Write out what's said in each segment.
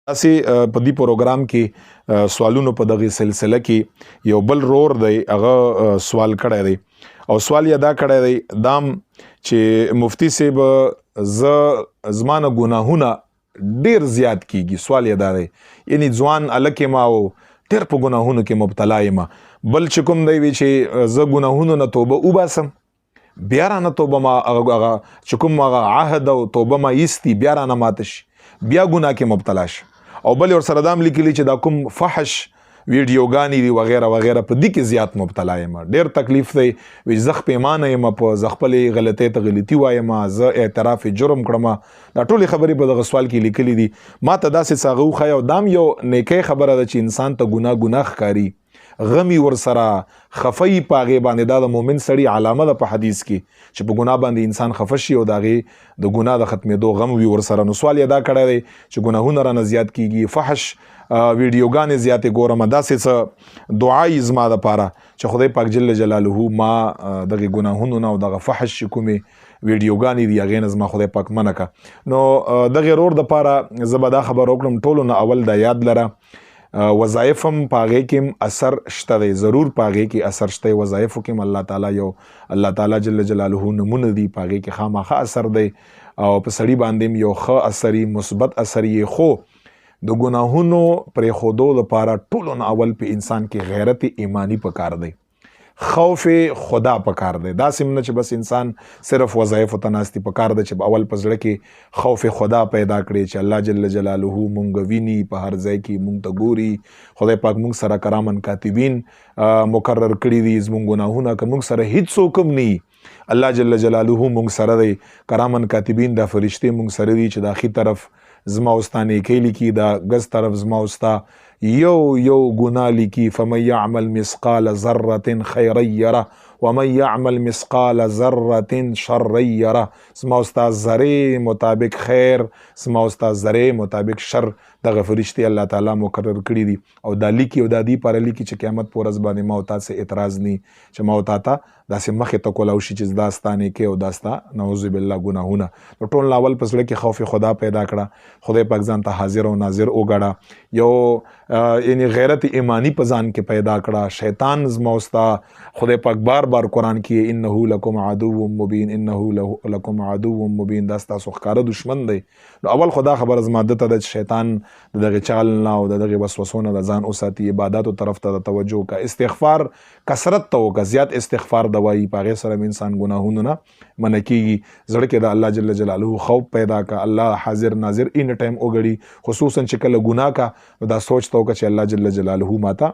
داسې په دې پروګرام کې سوالونو په دغه سلسله کې یو بل رور دی هغه سوال کړی دی او سوال یې دا کړی دی دام چې مفتی صاحب زمانه ګناهونه ډیر زیات کیږي. سوال یې دا دی یعنی ځوان الکه ما او ډیر په ګناهونو کې مبتلا یم، بل چې کوم دی وی چې زه ګناهونو نه توبه وباسم بیا رانه توبه ما هغه چې کوم هغه عهد او توبه ما ایستی بیا رانه ماته شي بیا ګناه کې مبتلا شي. او بل ور سره دام لیکلی چې دا کوم فحش ویډیوګانی دی وغیرہ وغیرہ په دې کې زیات مبتلا یم، ډیر تکلیف دی وی زخ پیمانه یم په زخپل غلطی ته غلطي وایم، زه اعتراف جرم کړم. دا ټول خبرې په دغه سوال کې لیکلي دي. ما ته داسې څاغو خو دام یو نیکی خبره ده چې انسان ته ګناه ښکاری غمی ور سره خفای پاغه باندې دا د مؤمن سړی علامه ده په حدیث کې چې په ګناه باندې انسان خفشي او داغه د ګناه د ختمېدو غم وی ور سره. نو سوال یې دا کړی دی چې ګناهونه رانه زیات کیږي، فحش ویډیوګانې زیاتې ګورم، داسې څه دعای زما د پاره چې خدای پاک جل جلاله ما دغه ګناهونو نه او دغه فحش کومې ویډیوګانې دی هغې نه زما خدای پاک منع که. نو دغه رور د پاره زه به دا خبر وکړم ټولو نه اول دا یاد لره وظایف هم پاغې کې اثر شته دی، ضرور پاغې کې اثر شته. وظایفو کې الله تعالی یو الله تعالی جل جلاله نمونه دی پاغې کې خامخا اثر دی او په سړي باندې یو ښه اثر مثبت اثر یې. خو د ګناهونو پرې خودو لپاره ټولو نه اول په انسان کې غیرت ایمانی پکار دی، خوف خدا پکار دی. دا سم نه چې بس انسان صرف وظایف ته ناستی پکار دی چې اول په زړه کې خوف خدا پیدا کړي چې الله جل جلاله مونږ ویني، په هر ځای کې مونږ ته ګوري، خدای پاک مونږ سره کرامن کاتبین مقرر کړي دي، زمونږ ګناهونه که مونږ سره هیڅ څوک هم نه، الله جل جلاله مونږ سره دی، کرامن کاتبین دا فرشته مونږ سره دي چې د اخی طرف زما واستانه کې لیکي، دا غز طرف زما واستا یو ګناه لیکي. فمن يعمل مثقال ذره خيرا يره ومن يعمل مثقال ذره شرا يره. زما واستا ذره مطابق خیر، زما واستا ذره مطابق شر دغه فرشتي الله تعالی مقرر کړی دي او دا لیکي او دا دی پر لیکي چې قیامت پر ورځ باندې ما او تاسو اعتراض ني چې ما او تاسو داسې مخه ته کولاو شي چې داستانه کې او داستا نعوذ بالله ګناهونه. نو ټول لاول پس لکه خوف خدا پیدا کړه، خدای پاک ځان ته حاضر او ناظر وګړه، یو یعنی غیرت ایمانی په ځان کې پیدا کړه. شیطان زما واستا خدای پاک بار بار قرآن کې انه لکم عدو مبین، انه لکم عدو مبین، دا تاسو ښکاره دشمن دی. نو اول خدا خبر زما دته د شیطان دغه چال نه او دغه وسوسونه د ځان اوساتي، عبادت او طرف ته توجه کا، استغفار کثرت ته وکړه، زیات استغفار دوایی پاغه سره انسان ګناهونه نه منع کیږي. زړه کې د الله جل جلاله خوف پیدا کا، الله حاضر ناظر ان ټایم وګړي، خصوصا چې کله ګناه کا دا سوچ تو چې الله جل جلاله ماتا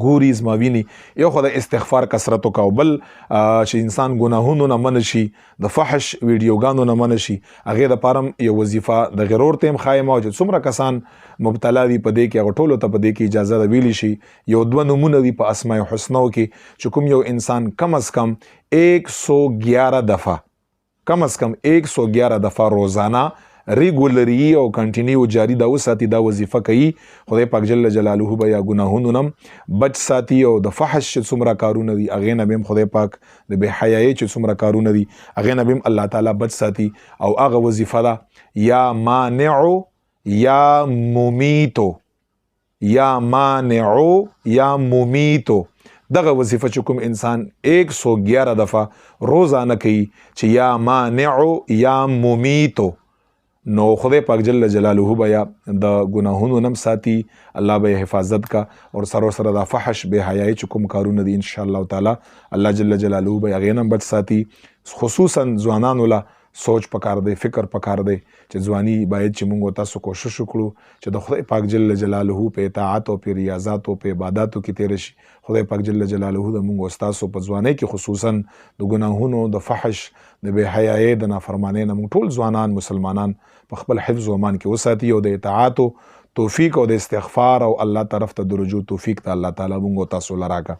ګوري زما ویني. یو خدای استغفار کثرت وکاو، بل چې انسان ګناهونو نه منع شي، د فحش ویډیوګانو نه منع شي، هغه د پارم یو وظیفه د غرور تیم خایمه او چې څومره کسان مبتلا دي په دې کې هغه ټولو ته په دې کې اجازه ویلی شي. یو دوه نمونه دي په اسماء الحسنا کې چې کوم یو انسان کم از کم 111 دفعه کم از کم 111 دفعه روزانه ریګولري او کنټینیو جاری دا وساتي، دا وظیفه کوي، خدای پاک جل جلاله به یا ګناهونو نم بچ ساتي او د فحش چې څومره کارونه دي هغه نه بهم خدای پاک د بے حیايي چې څومره کارونه دي هغه نه بهم الله تعالی بچ ساتي. او هغه وظیفه ده یا مانع یا ممیتو، یا مانع یا ممیتو. دغه وظیفه چې کوم انسان 111 دفعه روزانه کوي چې یا مانع یا ممیتو، نو خدای پاک جل جلاله بیا د ګناهونو نم ساتي، الله به حفاظت کا اور سره دا فحش بے حیايي چې کوم کارونه دي ان شاء الله تعالی الله جل جلاله بیا غي نم بچ ساتي. خصوصا ځوانانو لا سوچ پکار دی، فکر پکار دی چې ځواني باید چې موږ تاسو کوشش وکړو چې د خدای پاک جل جلاله په اطاعت او په ریاضات او په عبادتو کې تیر شي. خدای پاک جل جلاله د موږ استادو په ځواني کې خصوصا د ګناهونو د فحش د بے حیايي د نافرمانی نه موږ ټول ځوانان مسلمانان په خپل حفظ او امان کې وساتي او د اطاعت او توفیق او د استغفار او الله طرف ته د رجوع توفیق ته الله تعالی موږ تاسو لراکا.